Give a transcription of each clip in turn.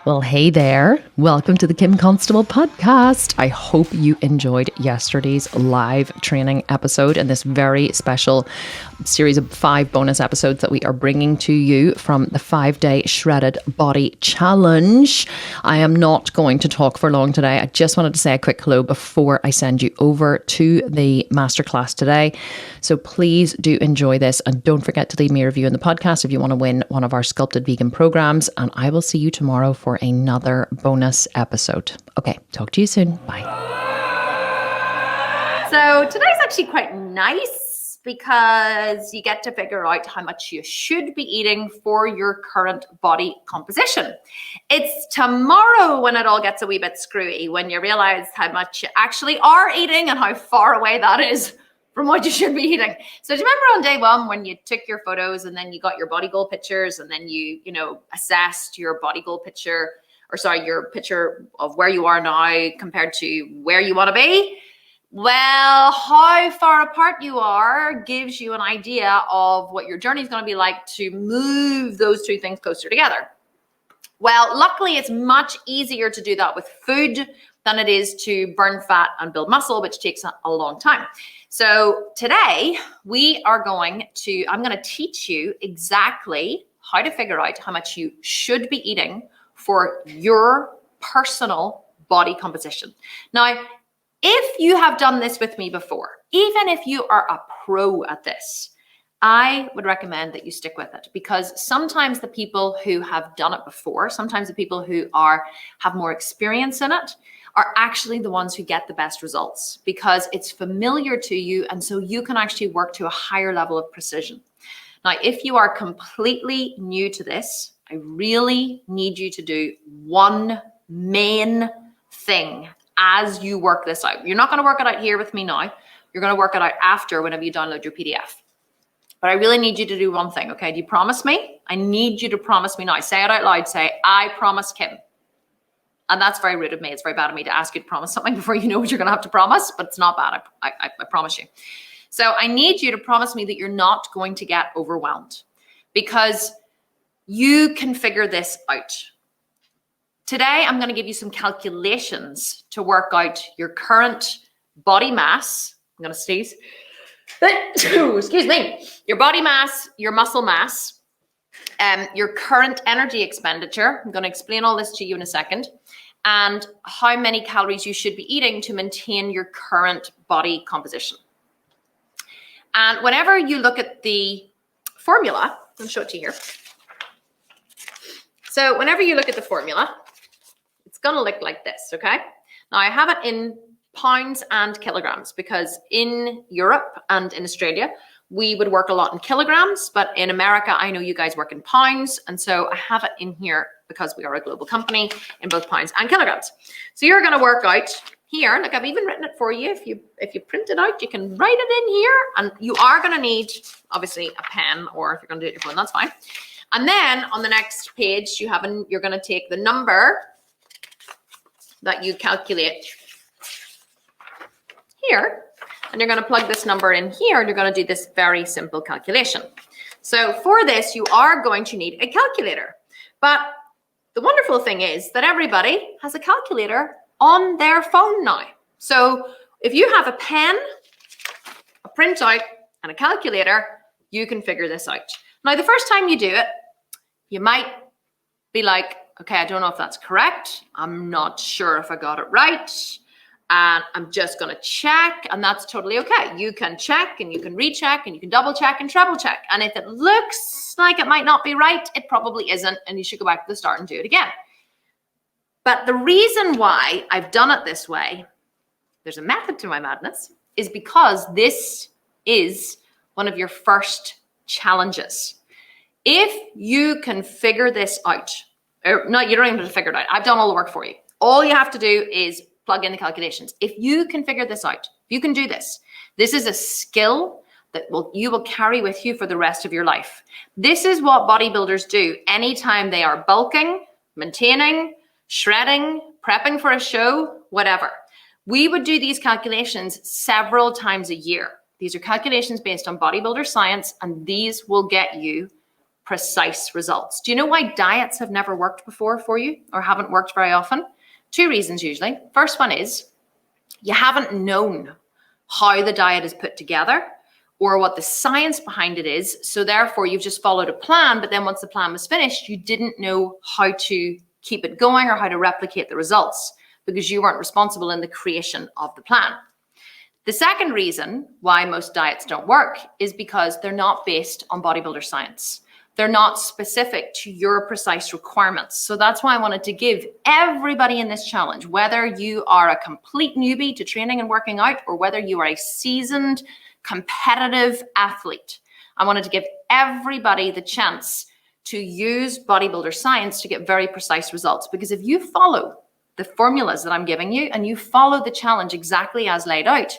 Well, hey there. Welcome to the Kim Constable podcast. I hope you enjoyed yesterday's live training episode and this very special series of 5 bonus episodes that we are bringing to you from the 5-day Shredded Body Challenge. I am not going to talk for long today. I just wanted to say a quick hello before I send you over to the masterclass today. So please do enjoy this and don't forget to leave me a review in the podcast if you want to win one of our Sculpted Vegan programs. And I will see you tomorrow for another bonus episode. Okay, talk to you soon. Bye. So today's actually quite nice because you get to figure out how much you should be eating for your current body composition. It's tomorrow when it all gets a wee bit screwy, when you realize how much you actually are eating and how far away that is from what you should be eating. So do you remember on day one when you took your photos and then you got your body goal pictures and then you assessed your body goal picture, your picture of where you are now compared to where you want to be? Well, how far apart you are gives you an idea of what your journey is going to be like to move those two things closer together. Well, luckily, it's much easier to do that with food than it is to burn fat and build muscle, which takes a long time. So today I'm going to teach you exactly how to figure out how much you should be eating for your personal body composition. Now, if you have done this with me before, even if you are a pro at this, I would recommend that you stick with it, because sometimes the people who have done it before, sometimes the people who have more experience in it, are actually the ones who get the best results because it's familiar to you, and so you can actually work to a higher level of precision. Now, if you are completely new to this, I really need you to do one main thing as you work this out. You're not going to work it out here with me now. You're going to work it out after, whenever you download your PDF. But I really need you to do one thing, okay? Do you promise me? I need you to promise me now. Say it out loud. Say, I promise Kim. And that's very rude of me. It's very bad of me to ask you to promise something before you know what you're going to have to promise, but it's not bad. I promise you. So I need you to promise me that you're not going to get overwhelmed, because you can figure this out. Today, I'm going to give you some calculations to work out your current body mass. I'm going to sneeze. Excuse me. Your body mass, your muscle mass, your current energy expenditure. I'm going to explain all this to you in a second. And how many calories you should be eating to maintain your current body composition. And whenever you look at the formula, I'll show it to you here. So whenever you look at the formula, it's going to look like this, okay? Now, I have it in pounds and kilograms because in Europe and in Australia, we would work a lot in kilograms, but in America, I know you guys work in pounds. And so I have it in here because we are a global company in both pounds and kilograms. So you're going to work out here. Look, I've even written it for you. If you print it out, you can write it in here, and you are going to need, obviously, a pen, or if you're going to do it on your phone, that's fine. And then on the next page, you're going to take the number that you calculate here, and you're going to plug this number in here, and you're going to do this very simple calculation. So for this, you are going to need a calculator. But the wonderful thing is that everybody has a calculator on their phone now. So if you have a pen, a printout, and a calculator, you can figure this out. Now, the first time you do it, you might be like, okay, I don't know if that's correct. I'm not sure if I got it right. And I'm just going to check, and that's totally okay. You can check, and you can recheck, and you can double check and treble check. And if it looks like it might not be right, it probably isn't, and you should go back to the start and do it again. But the reason why I've done it this way, there's a method to my madness, is because this is one of your first challenges. If you can figure this out, no, you don't even have to figure it out. I've done all the work for you. All you have to do is plug in the calculations. If you can figure this out, if you can do this, this is a skill that you will carry with you for the rest of your life. This is what bodybuilders do anytime they are bulking, maintaining, shredding, prepping for a show, whatever. We would do these calculations several times a year. These are calculations based on bodybuilder science, and these will get you precise results. Do you know why diets have never worked before for you or haven't worked very often? 2 reasons usually. First one is you haven't known how the diet is put together or what the science behind it is. So therefore you've just followed a plan, but then once the plan was finished, you didn't know how to keep it going or how to replicate the results because you weren't responsible in the creation of the plan. The second reason why most diets don't work is because they're not based on bodybuilder science. They're not specific to your precise requirements. So that's why I wanted to give everybody in this challenge, whether you are a complete newbie to training and working out or whether you are a seasoned competitive athlete, I wanted to give everybody the chance to use bodybuilder science to get very precise results. Because if you follow the formulas that I'm giving you and you follow the challenge exactly as laid out,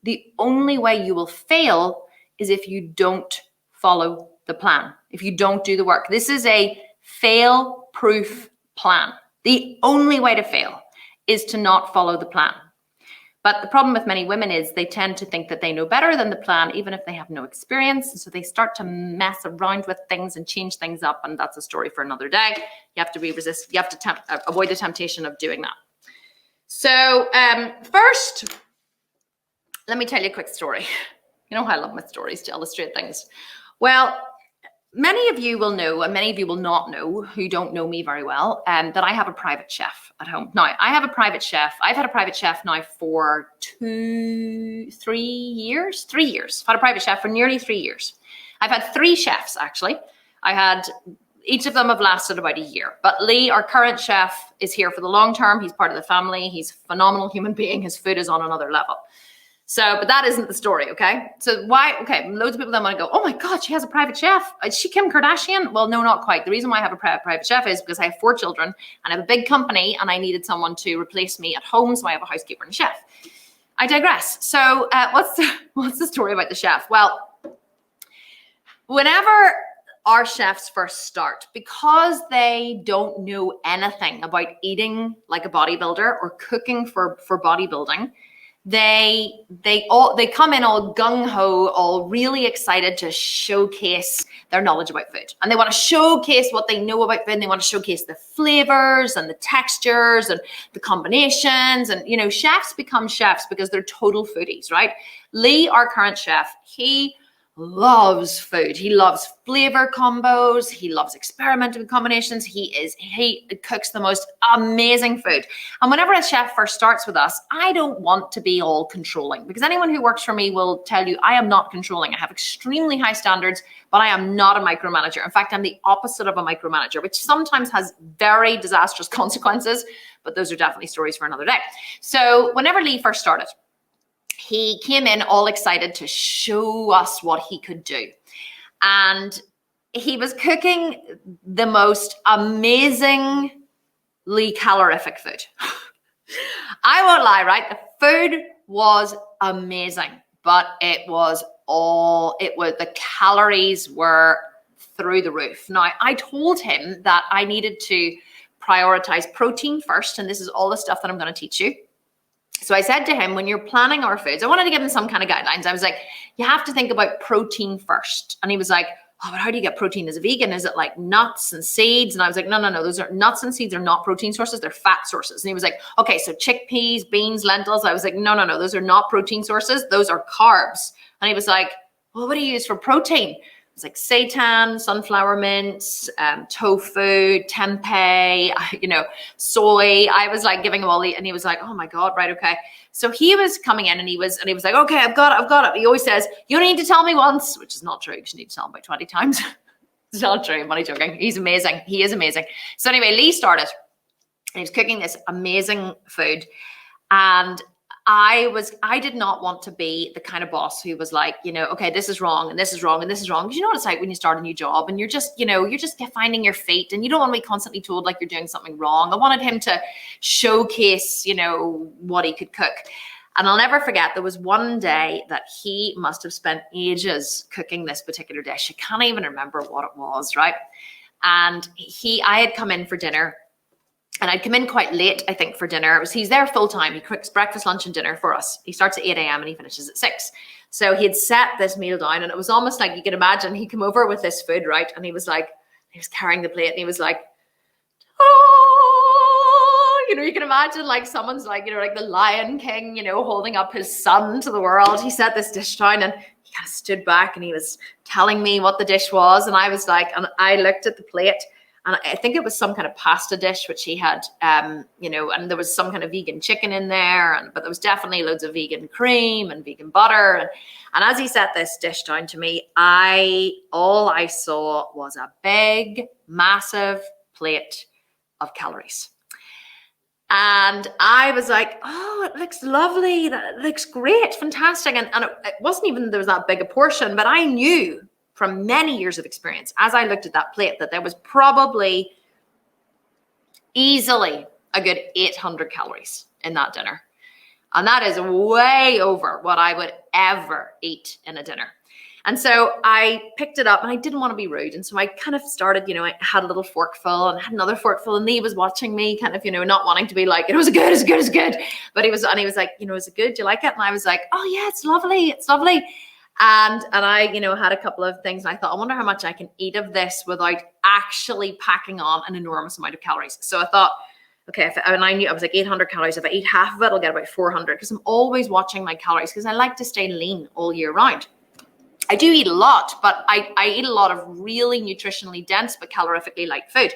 the only way you will fail is if you don't follow the plan, if you don't do the work. This is a fail-proof plan. The only way to fail is to not follow the plan. But the problem with many women is they tend to think that they know better than the plan, even if they have no experience. And so they start to mess around with things and change things up. And that's a story for another day. You have to avoid the temptation of doing that. So first, let me tell you a quick story. You know how I love my stories to illustrate things. Well, many of you will know, and many of you will not know, who don't know me very well, that I have a private chef at home. Now, I have a private chef. I've had a private chef now for 3 years. I've had a private chef for nearly 3 years. I've had 3 chefs, actually. Each of them have lasted about a year. But Lee, our current chef, is here for the long term. He's part of the family. He's a phenomenal human being. His food is on another level. So, but that isn't the story, okay? So why, okay, loads of people then want to go, oh my God, she has a private chef. Is she Kim Kardashian? Well, no, not quite. The reason why I have a private chef is because I have 4 children and I have a big company and I needed someone to replace me at home. So I have a housekeeper and a chef. I digress. So what's the story about the chef? Well, whenever our chefs first start, because they don't know anything about eating like a bodybuilder or cooking for bodybuilding, they come in all gung-ho, all really excited to showcase their knowledge about food. And they want to showcase what they know about food. And they want to showcase the flavors and the textures and the combinations. And, you know, chefs become chefs because they're total foodies, right? Lee, our current chef, he loves food. He loves flavor combos. He loves experimenting with combinations. He cooks the most amazing food. And whenever a chef first starts with us, I don't want to be all controlling, because anyone who works for me will tell you I am not controlling. I have extremely high standards, but I am not a micromanager. In fact, I'm the opposite of a micromanager, which sometimes has very disastrous consequences, but those are definitely stories for another day. So whenever Lee first started, he came in all excited to show us what he could do. And he was cooking the most amazingly calorific food. I won't lie, right? The food was amazing, but the calories were through the roof. Now, I told him that I needed to prioritize protein first, and this is all the stuff that I'm going to teach you. So I said to him, when you're planning our foods, I wanted to give him some kind of guidelines. I was like, you have to think about protein first. And he was like, oh, but how do you get protein as a vegan? Is it like nuts and seeds? And I was like, no, those are nuts and seeds are not protein sources. They're fat sources. And he was like, okay, so chickpeas, beans, lentils. I was like, no, those are not protein sources. Those are carbs. And he was like, well, what do you use for protein? It's like seitan, sunflower mince, tofu, tempeh, soy. I was like giving him all and he was like, oh my God, right, okay. So he was coming in and he was like, okay, I've got it. He always says, you don't need to tell me once, which is not true, because you need to tell him about 20 times. It's not true, I'm only joking. He's amazing. He is amazing. So anyway, Lee started and he was cooking this amazing food. And I did not want to be the kind of boss who was like, okay, this is wrong and this is wrong and this is wrong. Because you know what it's like when you start a new job and you're just finding your feet and you don't want to be constantly told like you're doing something wrong. I wanted him to showcase, what he could cook. And I'll never forget, there was one day that he must have spent ages cooking this particular dish. I can't even remember what it was, right? And I had come in for dinner And I'd come in quite late, I think, for dinner. He's there full time. He cooks breakfast, lunch, and dinner for us. He starts at 8 a.m. and he finishes at 6. So he had set this meal down, and it was almost like, you can imagine, he came over with this food, right? And he was carrying the plate, and he was like, oh, you can imagine like someone's like, like the Lion King, holding up his son to the world. He set this dish down, and he kind of stood back, and he was telling me what the dish was. And I was like, and I looked at the plate, and I think it was some kind of pasta dish, which he had, and there was some kind of vegan chicken in there, but there was definitely loads of vegan cream and vegan butter. And as he set this dish down to me, all I saw was a big, massive plate of calories. And I was like, oh, it looks lovely. That looks great, fantastic. And it wasn't even there was that big a portion, but I knew from many years of experience, as I looked at that plate, that there was probably easily a good 800 calories in that dinner. And that is way over what I would ever eat in a dinner. And so I picked it up, and I didn't want to be rude. And so I kind of started, I had a little forkful, and I had another forkful, and Lee was watching me kind of, not wanting to be like, it was good, it's good, it's good. But he was like, is it good? Do you like it? And I was like, oh yeah, it's lovely. It's lovely. And I, had a couple of things, and I thought, I wonder how much I can eat of this without actually packing on an enormous amount of calories. So I thought, okay, I knew I was like 800 calories. If I eat half of it, I'll get about 400, because I'm always watching my calories, because I like to stay lean all year round. I do eat a lot, but I eat a lot of really nutritionally dense but calorifically light food.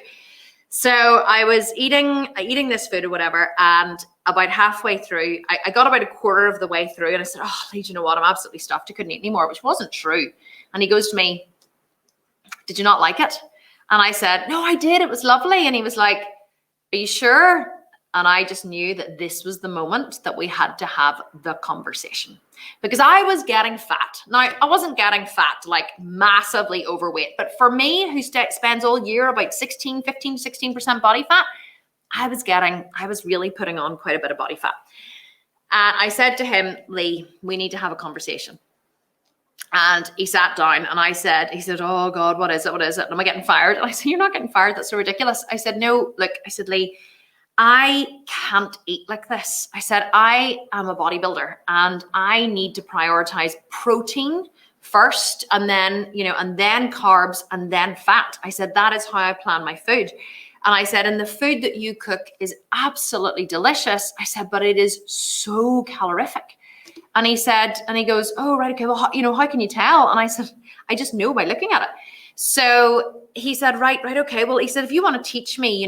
So I was eating this food or whatever, and about halfway through, I got about a quarter of the way through, and I said, oh, Lee, do you know what? I'm absolutely stuffed. I couldn't eat anymore, which wasn't true. And he goes to me, did you not like it? And I said, no, I did. It was lovely. And he was like, are you sure? And I just knew that this was the moment that we had to have the conversation, because I was getting fat. Now, I wasn't getting fat, like massively overweight, but for me, who spends all year about 16% body fat, I was really putting on quite a bit of body fat. And I said to him, Lee, we need to have a conversation. And he sat down, and he said, oh God, what is it? What is it? Am I getting fired? And I said, you're not getting fired. That's so ridiculous. I said, no, look, I said, Lee, I can't eat like this. I said, I am a bodybuilder, and I need to prioritize protein first, and then, and then carbs, and then fat. I said, that is how I plan my food. And I said, and the food that you cook is absolutely delicious. I said, but it is so calorific. And he said, and he goes, oh, right, okay, well, how can you tell? And I said, I just know by looking at it. So he said, right, okay. Well, he said, if you want to teach me,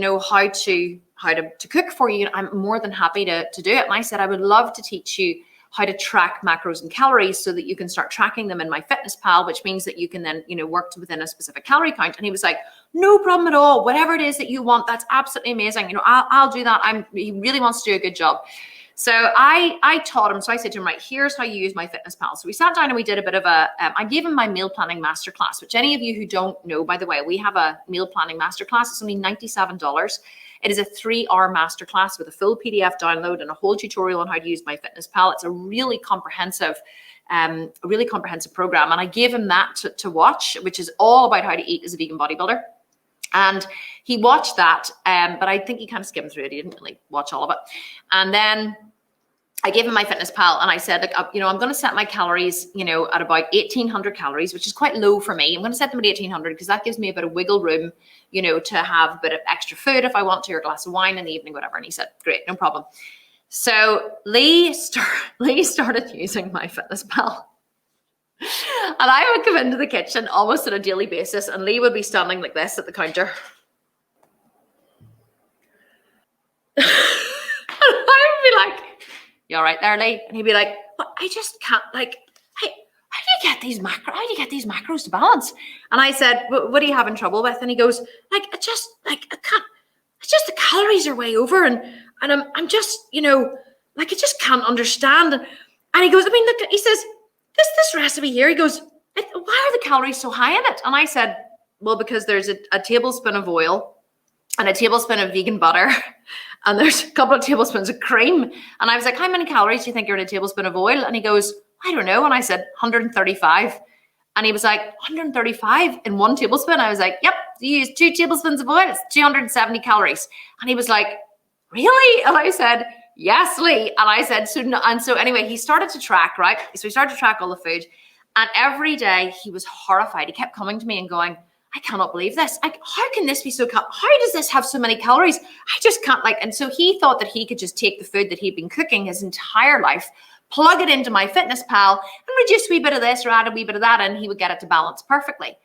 how to cook for you, I'm more than happy to do it. And I said, I would love to teach you how to track macros and calories so that you can start tracking them in MyFitnessPal, which means that you can then, work within a specific calorie count. And he was like, no problem at all. Whatever it is that you want, that's absolutely amazing. I'll do that. He really wants to do a good job. So I taught him. So I said to him, right, here's how you use MyFitnessPal. So we sat down and we did a bit of I gave him my meal planning masterclass, which any of you who don't know, by the way, we have a meal planning masterclass. It's only $97. It is a 3-hour masterclass with a full PDF download and a whole tutorial on how to use MyFitnessPal. It's a really comprehensive program. And I gave him that to watch, which is all about how to eat as a vegan bodybuilder. And he watched that, but I think he kind of skimmed through it. He didn't really watch all of it. And then I gave him MyFitnessPal, and I said, look, I'm going to set my calories, at about 1,800 calories, which is quite low for me. I'm going to set them at 1,800 because that gives me a bit of wiggle room, to have a bit of extra food if I want to, or a glass of wine in the evening, whatever. And he said, great, no problem. So Lee started using MyFitnessPal. And I would come into the kitchen almost on a daily basis, and Lee would be standing like this at the counter. And I would be like, you all right there, Lee? And he'd be like, well, I just can't, like, how do you get these macros to balance? And I said, what are you having trouble with? And he goes, I can't, it's just the calories are way over, and I'm just, I just can't understand. And he goes, look, he says, this recipe here, he goes, why are the calories so high in it? And I said, well, because there's a tablespoon of oil and a tablespoon of vegan butter, and there's a couple of tablespoons of cream. And I was like, how many calories do you think are in a tablespoon of oil? And he goes, I don't know. And I said, 135. And he was like, 135 in 1 tablespoon. I was like, yep, you use 2 tablespoons of oil. It's 270 calories. And he was like, really? And I said, yes, Lee. And I said, so anyway, he started to track, right? So he started to track all the food. And every day he was horrified. He kept coming to me and going, I cannot believe this. Like, how can this be so, how does this have so many calories? I just can't and so he thought that he could just take the food that he'd been cooking his entire life, plug it into MyFitnessPal and reduce a wee bit of this or add a wee bit of that, and he would get it to balance perfectly.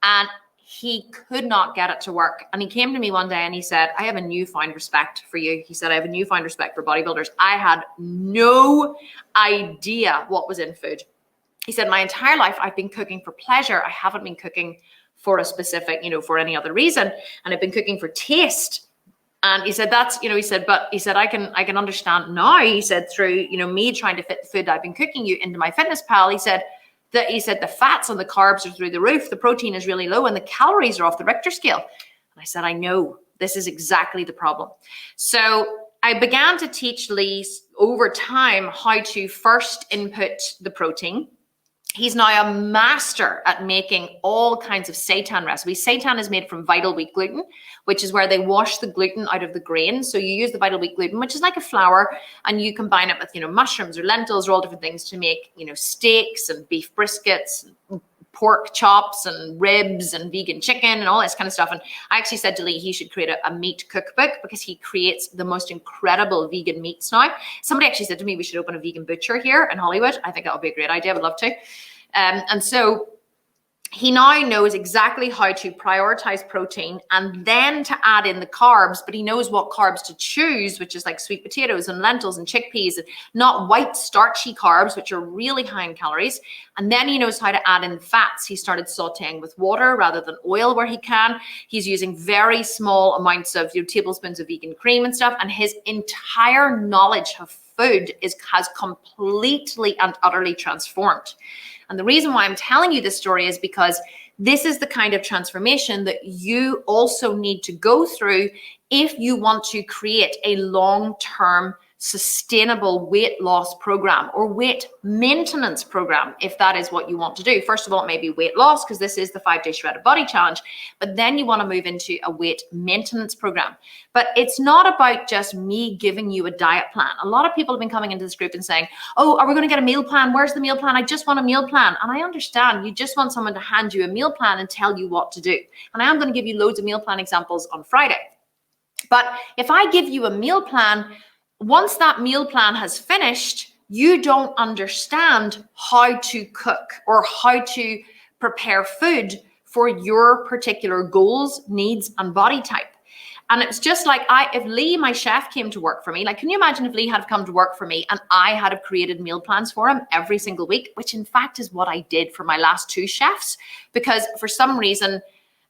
And he could not get it to work. And he came to me one day and he said, I have a newfound respect for you. He said, I have a newfound respect for bodybuilders. I had no idea what was in food. He said, my entire life, I've been cooking for pleasure. I haven't been cooking for a specific, for any other reason. And I've been cooking for taste. And he said, he said, I can understand now. He said, through, me trying to fit the food I've been cooking you into MyFitnessPal, he said the fats and the carbs are through the roof. The protein is really low and the calories are off the Richter scale. And I said, I know this is exactly the problem. So I began to teach Lee over time how to first input the protein. He's now a master at making all kinds of seitan recipes. Seitan is made from vital wheat gluten, which is where they wash the gluten out of the grain. So you use the vital wheat gluten, which is like a flour, and you combine it with, mushrooms or lentils or all different things to make, steaks and beef briskets, and pork chops and ribs and vegan chicken and all this kind of stuff. And I actually said to Lee, he should create a meat cookbook because he creates the most incredible vegan meats now. Somebody actually said to me, we should open a vegan butcher here in Hollywood. I think that would be a great idea. I would love to. And so he now knows exactly how to prioritize protein and then to add in the carbs, but he knows what carbs to choose, which is like sweet potatoes and lentils and chickpeas, and not white starchy carbs, which are really high in calories. And then he knows how to add in fats. He started sauteing with water rather than oil where he can. He's using very small amounts of tablespoons of vegan cream and stuff. And his entire knowledge of food has completely and utterly transformed. And the reason why I'm telling you this story is because this is the kind of transformation that you also need to go through if you want to create a long-term sustainable weight loss program or weight maintenance program, if that is what you want to do. First of all, it may be weight loss because this is the 5-day shredded body challenge, but then you want to move into a weight maintenance program. But it's not about just me giving you a diet plan. A lot of people have been coming into this group and saying, oh, are we going to get a meal plan? Where's the meal plan? I just want a meal plan. And I understand you just want someone to hand you a meal plan and tell you what to do. And I am going to give you loads of meal plan examples on Friday. But if I give you a meal plan, once that meal plan has finished, you don't understand how to cook or how to prepare food for your particular goals, needs, and body type. And it's just like if Lee, my chef, came to work for me, like, can you imagine if Lee had come to work for me and I had have created meal plans for him every single week, which in fact is what I did for my last 2 chefs, because for some reason,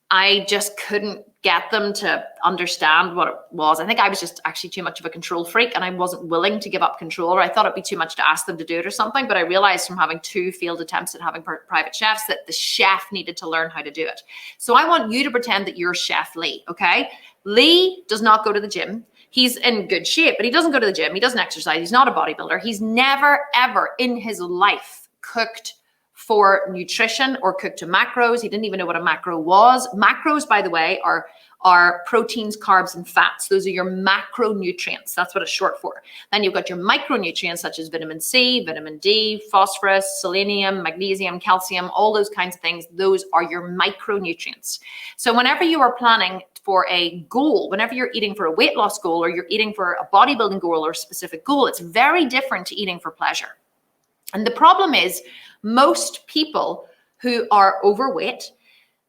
I just couldn't get them to understand what it was. I think I was just actually too much of a control freak and I wasn't willing to give up control, or I thought it'd be too much to ask them to do it or something. But I realized from having 2 failed attempts at having private chefs that the chef needed to learn how to do it. So I want you to pretend that you're Chef Lee, okay? Lee does not go to the gym. He's in good shape, but he doesn't go to the gym. He doesn't exercise. He's not a bodybuilder. He's never, ever in his life cooked for nutrition or cooked to macros. He didn't even know what a macro was. Macros, by the way, are proteins, carbs, and fats. Those are your macronutrients. That's what it's short for. Then you've got your micronutrients such as vitamin C, vitamin D, phosphorus, selenium, magnesium, calcium, all those kinds of things. Those are your micronutrients. So whenever you are planning for a goal, whenever you're eating for a weight loss goal or you're eating for a bodybuilding goal or a specific goal, it's very different to eating for pleasure. And the problem is most people who are overweight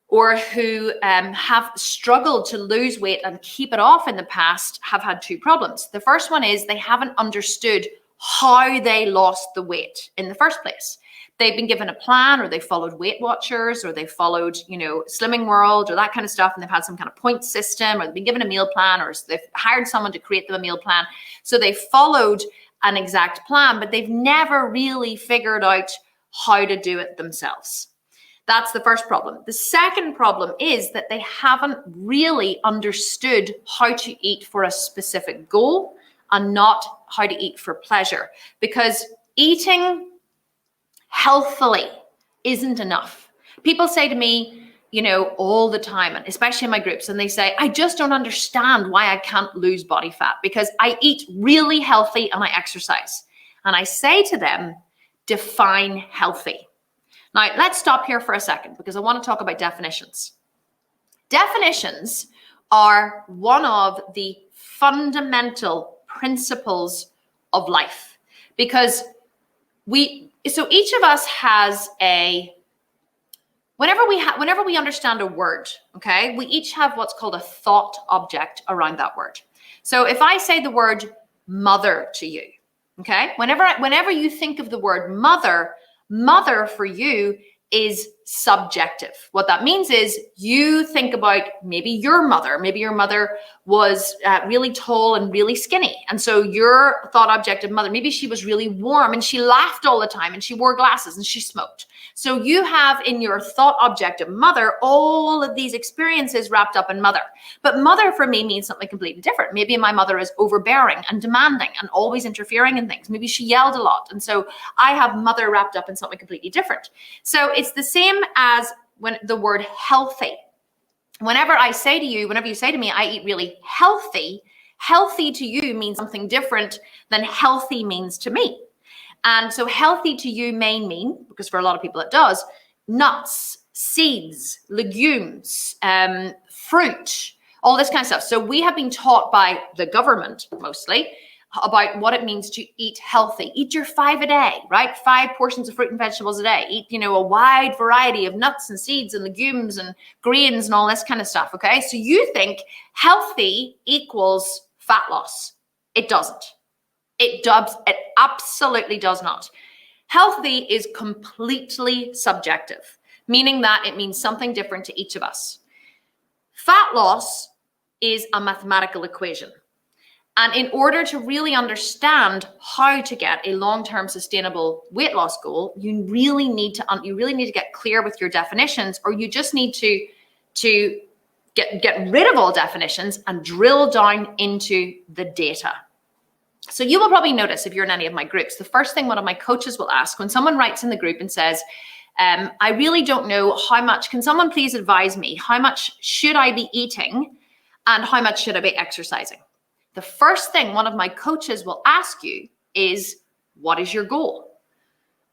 or who have struggled to lose weight and keep it off in the past have had 2 problems. The first one is they haven't understood how they lost the weight in the first place. They've been given a plan, or they followed Weight Watchers, or they followed, Slimming World or that kind of stuff, and they've had some kind of point system, or they've been given a meal plan, or they've hired someone to create them a meal plan. So they followed an exact plan, but they've never really figured out how to do it themselves. That's the first problem. The second problem is that they haven't really understood how to eat for a specific goal and not how to eat for pleasure, because eating healthfully isn't enough. People say to me, you know, all the time, and especially in my groups, and they say, I just don't understand why I can't lose body fat because I eat really healthy and I exercise. And I say to them, define healthy. Now, let's stop here for a second because I want to talk about definitions. Definitions are one of the fundamental principles of life because each of us has whenever we understand a word, okay, we each have what's called a thought object around that word. So if I say the word mother to you, okay, whenever you think of the word mother for you is subjective. What that means is you think about maybe your mother was really tall and really skinny. And so your thought object of mother, maybe she was really warm and she laughed all the time and she wore glasses and she smoked. So you have in your thought object of mother, all of these experiences wrapped up in mother. But mother for me means something completely different. Maybe my mother is overbearing and demanding and always interfering in things. Maybe she yelled a lot. And so I have mother wrapped up in something completely different. So it's the same as when the word healthy. Whenever you say to me, I eat really healthy, healthy to you means something different than healthy means to me. And so healthy to you may mean, because for a lot of people it does, nuts, seeds, legumes, fruit, all this kind of stuff. So we have been taught by the government mostly about what it means to eat healthy. Eat your 5 a day, right? 5 portions of fruit and vegetables a day. Eat, you know, a wide variety of nuts and seeds and legumes and grains and all this kind of stuff, okay? So you think healthy equals fat loss. It doesn't. It absolutely does not. Healthy is completely subjective, meaning that it means something different to each of us. Fat loss is a mathematical equation. And in order to really understand how to get a long-term sustainable weight loss goal, you really need to get clear with your definitions, or you just need to get rid of all definitions and drill down into the data. So you will probably notice if you're in any of my groups, the first thing one of my coaches will ask when someone writes in the group and says, I really don't know how much, can someone please advise me, how much should I be eating and how much should I be exercising? The first thing one of my coaches will ask you is, what is your goal?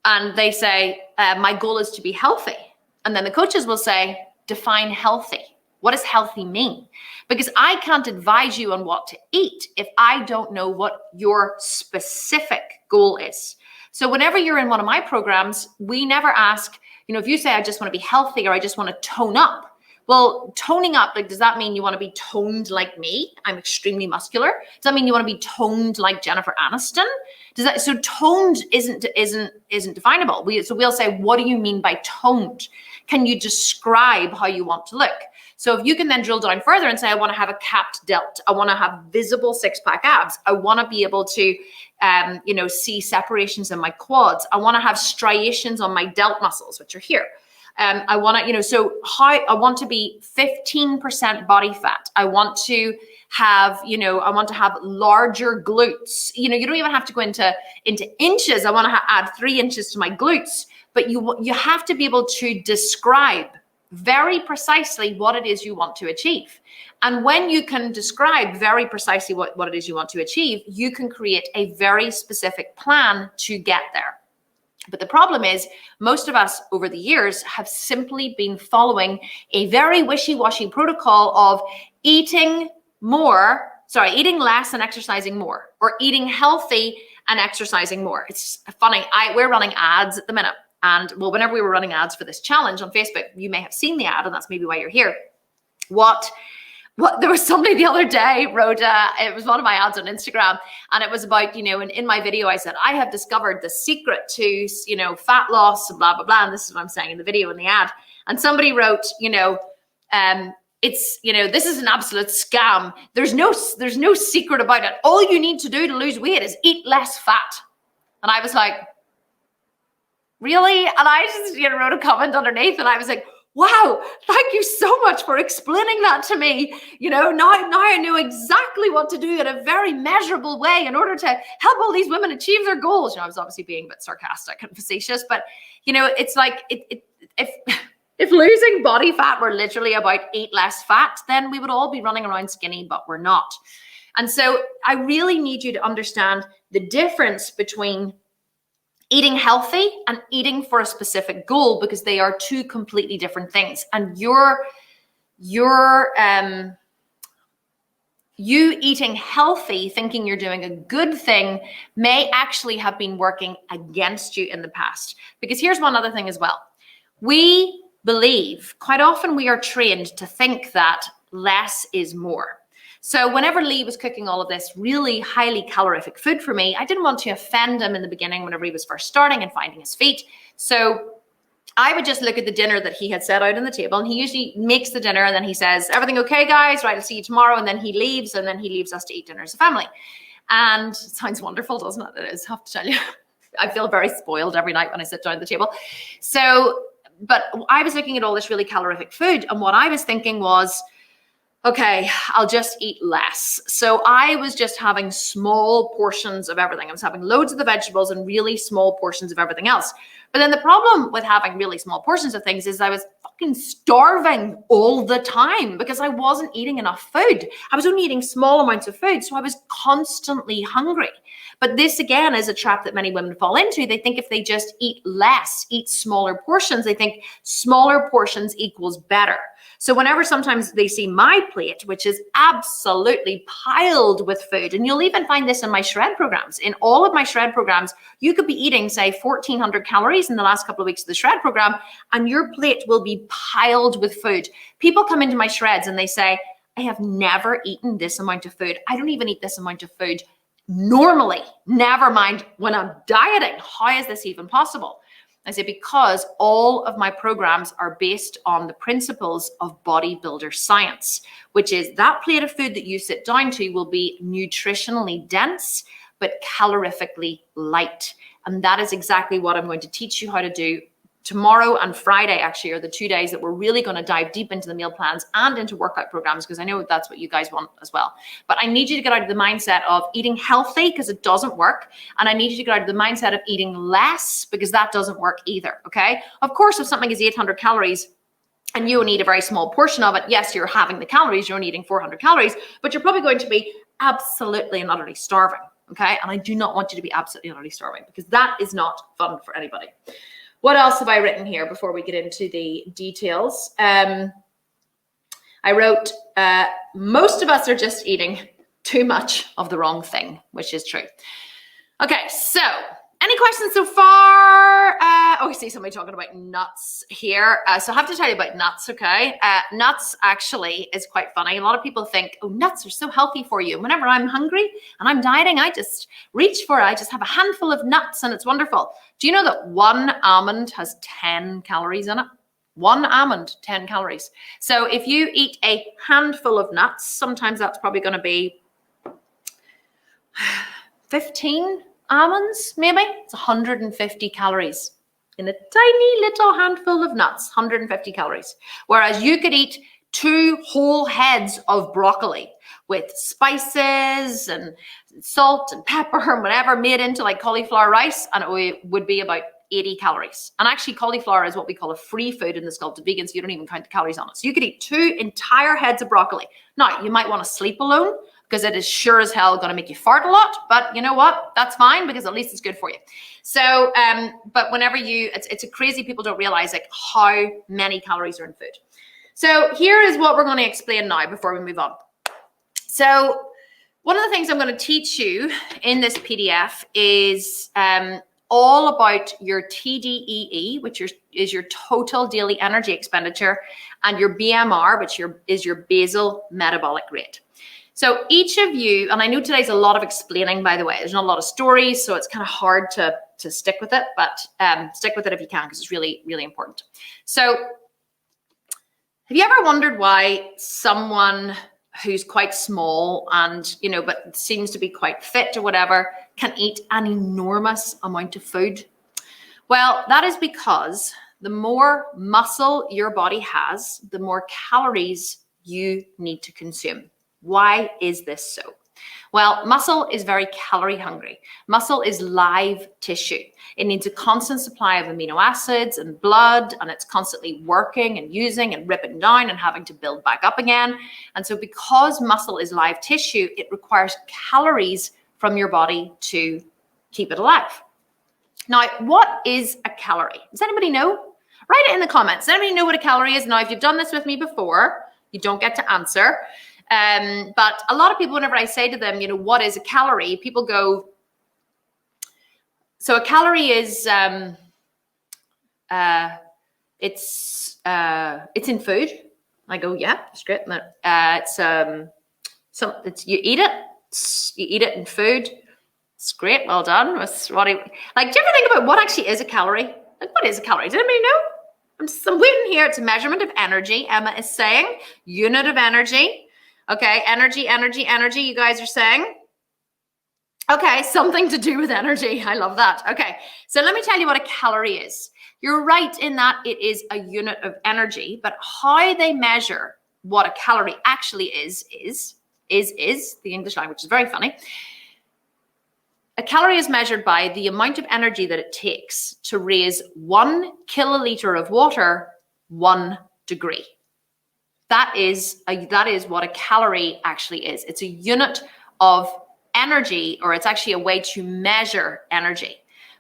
And they say, my goal is to be healthy. And then the coaches will say, define healthy. What does healthy mean? Because I can't advise you on what to eat if I don't know what your specific goal is. So whenever you're in one of my programs, we never ask, you know, if you say, I just want to be healthy or I just want to tone up. Well, toning up, like, does that mean you want to be toned like me? I'm extremely muscular. Does that mean you want to be toned like Jennifer Aniston? So toned isn't definable. We'll say, what do you mean by toned? Can you describe how you want to look? So if you can then drill down further and say, I want to have a capped delt. I want to have visible 6-pack abs. I want to be able to, see separations in my quads. I want to have striations on my delt muscles, which are here. I want to, I want to be 15% body fat. I want to have, larger glutes. You don't even have to go into inches. I want to add 3 inches to my glutes, but you have to be able to describe very precisely what it is you want to achieve. And when you can describe very precisely what it is you want to achieve, you can create a very specific plan to get there. But the problem is most of us over the years have simply been following a very wishy-washy protocol of eating less and exercising more, or eating healthy and exercising more. It's funny. We're running ads at the minute. And well, whenever we were running ads for this challenge on Facebook, you may have seen the ad, and that's maybe why you're here. There was somebody the other day wrote, it was one of my ads on Instagram, and it was about, and in my video, I said, I have discovered the secret to, fat loss and blah, blah, blah. And this is what I'm saying in the video in the ad. And somebody wrote, this is an absolute scam. There's no secret about it. All you need to do to lose weight is eat less fat. And I was like, really? And I just wrote a comment underneath, and I was like, wow, thank you so much for explaining that to me. Now I know exactly what to do in a very measurable way in order to help all these women achieve their goals. I was obviously being a bit sarcastic and facetious, but it's like if If losing body fat were literally about eat less fat, then we would all be running around skinny, but we're not. And so I really need you to understand the difference between eating healthy and eating for a specific goal, because they are two completely different things. And you eating healthy, thinking you're doing a good thing, may actually have been working against you in the past. Because here's one other thing as well. We believe, quite often we are trained to think that less is more. So whenever Lee was cooking all of this really highly calorific food for me, I didn't want to offend him in the beginning whenever he was first starting and finding his feet. So I would just look at the dinner that he had set out on the table, and he usually makes the dinner and then he says, everything okay, guys? Right, I'll see you tomorrow. And then he leaves, and then he leaves us to eat dinner as a family. And it sounds wonderful, doesn't it? It is, I have to tell you. I feel very spoiled every night when I sit down at the table. So, but I was looking at all this really calorific food, and what I was thinking was, okay, I'll just eat less. So I was just having small portions of everything. I was having loads of the vegetables and really small portions of everything else. But then the problem with having really small portions of things is I was fucking starving all the time because I wasn't eating enough food. I was only eating small amounts of food, so I was constantly hungry. But this, again, is a trap that many women fall into. They think if they just eat less, eat smaller portions, they think smaller portions equals better. So whenever sometimes they see my plate, which is absolutely piled with food, and you'll even find this in my shred programs. In all of my shred programs, you could be eating, say, 1,400 calories in the last couple of weeks of the shred program, and your plate will be piled with food. People come into my shreds and they say, I have never eaten this amount of food. I don't even eat this amount of food normally, never mind when I'm dieting. How is this even possible? I say, because all of my programs are based on the principles of bodybuilder science, which is that plate of food that you sit down to will be nutritionally dense, but calorifically light. And that is exactly what I'm going to teach you how to do. Tomorrow and Friday actually are the 2 days that we're really going to dive deep into the meal plans and into workout programs, because I know that's what you guys want as well. But I need you to get out of the mindset of eating healthy, because it doesn't work. And I need you to get out of the mindset of eating less, because that doesn't work either, okay? Of course, if something is 800 calories and you only eat a very small portion of it, yes, you're having the calories, you're only eating 400 calories, but you're probably going to be absolutely and utterly starving, okay? And I do not want you to be absolutely and utterly starving, because that is not fun for anybody. What else have I written here before we get into the details? I wrote, most of us are just eating too much of the wrong thing, which is true. Okay, so any questions so far? I see somebody talking about nuts here. So I have to tell you about nuts, okay? Nuts actually is quite funny. A lot of people think, oh, nuts are so healthy for you. Whenever I'm hungry and I'm dieting, I just reach for it. I just have a handful of nuts and it's wonderful. Do you know that one almond has 10 calories in it? One almond, 10 calories. So if you eat a handful of nuts, sometimes that's probably going to be 15 almonds, maybe. It's 150 calories in a tiny little handful of nuts, 150 calories. Whereas you could eat 2 whole heads of broccoli with spices and salt and pepper and whatever made into like cauliflower rice, and it would be about 80 calories. And actually cauliflower is what we call a free food in the Sculpted Vegan, so you don't even count the calories on it. So you could eat 2 entire heads of broccoli. Now, you might want to sleep alone, because it is sure as hell going to make you fart a lot, but you know what? That's fine, because at least it's good for you. So, but whenever it's a crazy, people don't realize like how many calories are in food. So here is what we're going to explain now before we move on. So one of the things I'm going to teach you in this PDF is all about your Tdee, which is your total daily energy expenditure, and your BMR, which is your basal metabolic rate. So each of you, and I know today's a lot of explaining, by the way, there's not a lot of stories, so it's kind of hard to stick with it, but stick with it if you can, because it's really, really important. So have you ever wondered why someone who's quite small and, you know, but seems to be quite fit or whatever, can eat an enormous amount of food? Well, that is because the more muscle your body has, the more calories you need to consume. Why is this so? Well, muscle is very calorie hungry. Muscle is live tissue. It needs a constant supply of amino acids and blood, and it's constantly working and using and ripping down and having to build back up again. And so because muscle is live tissue, it requires calories from your body to keep it alive. Now, what is a calorie? Does anybody know? Write it in the comments. Does anybody know what a calorie is? Now, if you've done this with me before, you don't get to answer. But a lot of people, whenever I say to them, you know, what is a calorie? People go, so a calorie is, it's in food. I go, yeah, that's great. You eat it in food. It's great. Well done. Do you ever think about what actually is a calorie? Like, what is a calorie? Does anybody know? I'm waiting here. It's a measurement of energy. Emma is saying unit of energy. Okay. Energy. You guys are saying, okay, something to do with energy. I love that. Okay. So let me tell you what a calorie is. You're right in that it is a unit of energy, but how they measure what a calorie actually is the English language is very funny. A calorie is measured by the amount of energy that it takes to raise 1 kiloliter of water 1 degree. That is what a calorie actually is. It's a unit of energy, or it's actually a way to measure energy.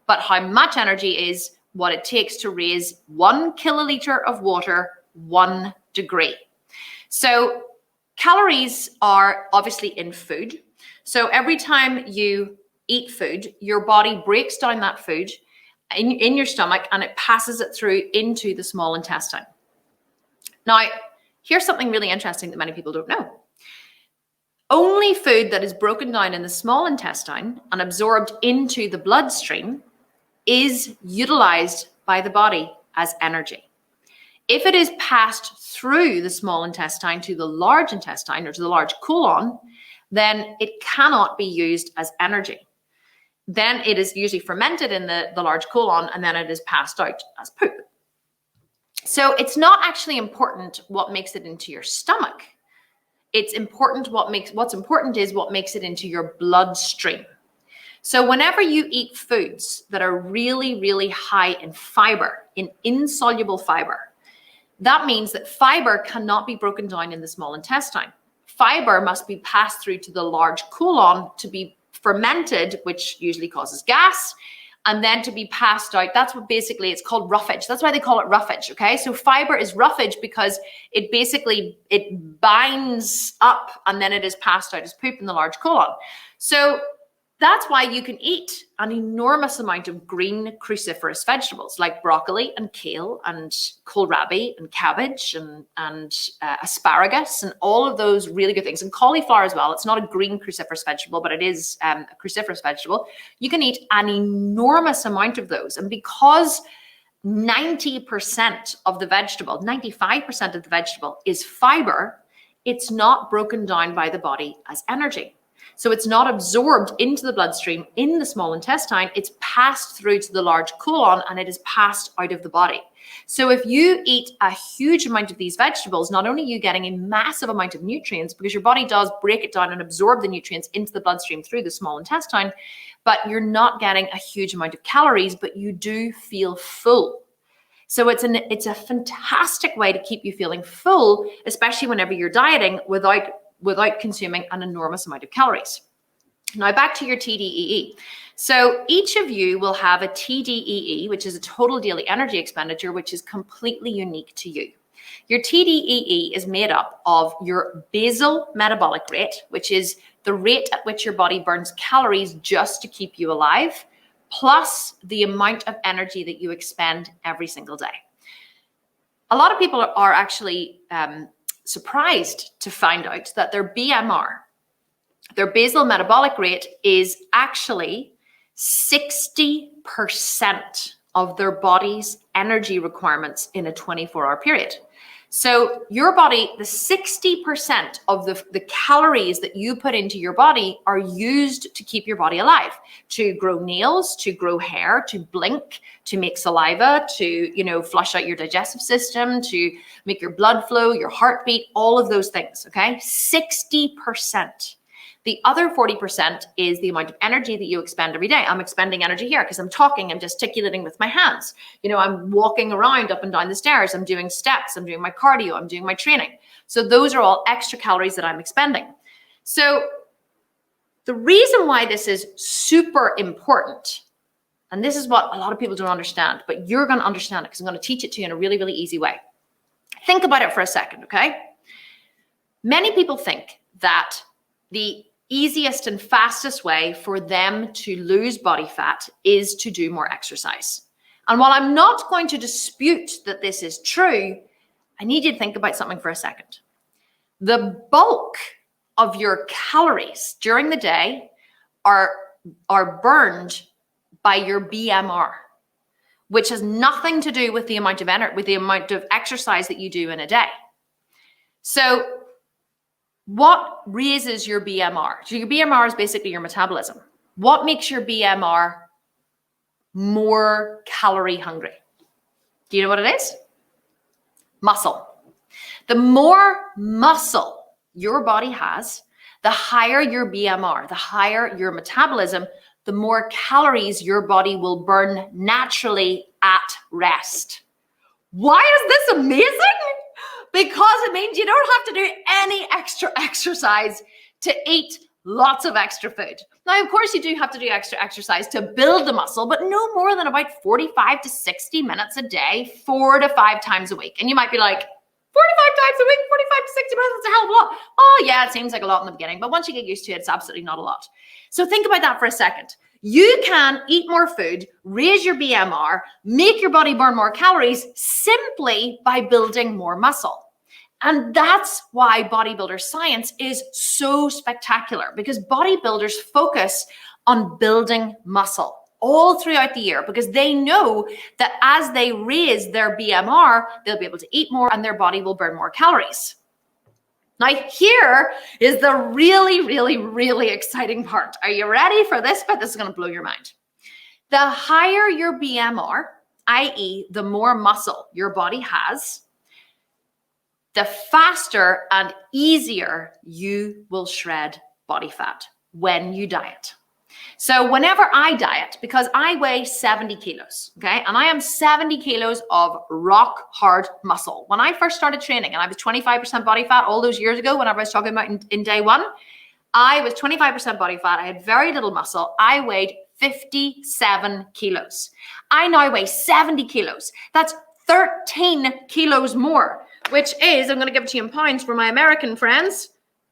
But how much energy is what it takes to raise 1 kiloliter of water 1 degree. So calories are obviously in food. So every time you eat food, your body breaks down that food in your stomach and it passes it through into the small intestine. Now, here's something really interesting that many people don't know. Only food that is broken down in the small intestine and absorbed into the bloodstream is utilized by the body as energy. If it is passed through the small intestine to the large intestine or to the large colon, then it cannot be used as energy. Then it is usually fermented in the large colon, and then it is passed out as poop. So it's not actually important what makes it into your stomach. What's important is what makes it into your bloodstream. So whenever you eat foods that are really, really high in fiber, in insoluble fiber, that means that fiber cannot be broken down in the small intestine. Fiber must be passed through to the large colon to be fermented, which usually causes gas, and then to be passed out. That's what basically it's called roughage. That's why they call it roughage. Okay. So fiber is roughage because it binds up and then it is passed out as poop in the large colon. So that's why you can eat an enormous amount of green cruciferous vegetables like broccoli and kale and kohlrabi and cabbage and asparagus and all of those really good things. And cauliflower as well. It's not a green cruciferous vegetable, but it is a cruciferous vegetable. You can eat an enormous amount of those. And because 90% of the vegetable, 95% of the vegetable is fiber, it's not broken down by the body as energy. So it's not absorbed into the bloodstream in the small intestine. It's passed through to the large colon and it is passed out of the body. So if you eat a huge amount of these vegetables, not only are you getting a massive amount of nutrients because your body does break it down and absorb the nutrients into the bloodstream through the small intestine, but you're not getting a huge amount of calories, but you do feel full. So it's a fantastic way to keep you feeling full, especially whenever you're dieting without consuming an enormous amount of calories. Now back to your TDEE. So each of you will have a TDEE, which is a total daily energy expenditure, which is completely unique to you. Your TDEE is made up of your basal metabolic rate, which is the rate at which your body burns calories just to keep you alive, plus the amount of energy that you expend every single day. A lot of people are actually surprised to find out that their BMR, their basal metabolic rate, is actually 60% of their body's energy requirements in a 24-hour period. So your body, the 60% of the calories that you put into your body are used to keep your body alive, to grow nails, to grow hair, to blink, to make saliva, to, flush out your digestive system, to make your blood flow, your heartbeat, all of those things, okay? 60%. The other 40% is the amount of energy that you expend every day. I'm expending energy here because I'm talking, I'm gesticulating with my hands. You know, I'm walking around up and down the stairs. I'm doing steps. I'm doing my cardio. I'm doing my training. So those are all extra calories that I'm expending. So the reason why this is super important, and this is what a lot of people don't understand, but you're going to understand it because I'm going to teach it to you in a really, really easy way. Think about it for a second, okay? Many people think that the easiest and fastest way for them to lose body fat is to do more exercise. And while I'm not going to dispute that this is true, I need you to think about something for a second. The bulk of your calories during the day are burned by your BMR, which has nothing to do with the amount of energy, with the amount of exercise that you do in a day. So what raises your BMR? So your BMR is basically your metabolism. What makes your BMR more calorie hungry? Do you know what it is? Muscle. The more muscle your body has, the higher your BMR, the higher your metabolism, the more calories your body will burn naturally at rest. Why is this amazing? Because it means you don't have to do any extra exercise to eat lots of extra food. Now, of course, you do have to do extra exercise to build the muscle, but no more than about 45 to 60 minutes a day, 4 to 5 times a week. And you might be like, 45 times a week, 45 to 60 minutes, that's a hell of a lot. Oh yeah, it seems like a lot in the beginning, but once you get used to it, it's absolutely not a lot. So think about that for a second. You can eat more food, raise your BMR, make your body burn more calories simply by building more muscle. And that's why bodybuilder science is so spectacular, because bodybuilders focus on building muscle all throughout the year, because they know that as they raise their BMR, they'll be able to eat more and their body will burn more calories. Now, here is the really, really, really exciting part. Are you ready for this bit? This is going to blow your mind. The higher your BMR, i.e. the more muscle your body has, the faster and easier you will shred body fat when you diet. So whenever I diet, because I weigh 70 kilos, okay, and I am 70 kilos of rock hard muscle. When I first started training and I was 25% body fat all those years ago, whenever I was talking about in day one, I was 25% body fat. I had very little muscle. I weighed 57 kilos. I now weigh 70 kilos. That's 13 kilos more, which is, I'm going to give it to you in pounds for my American friends,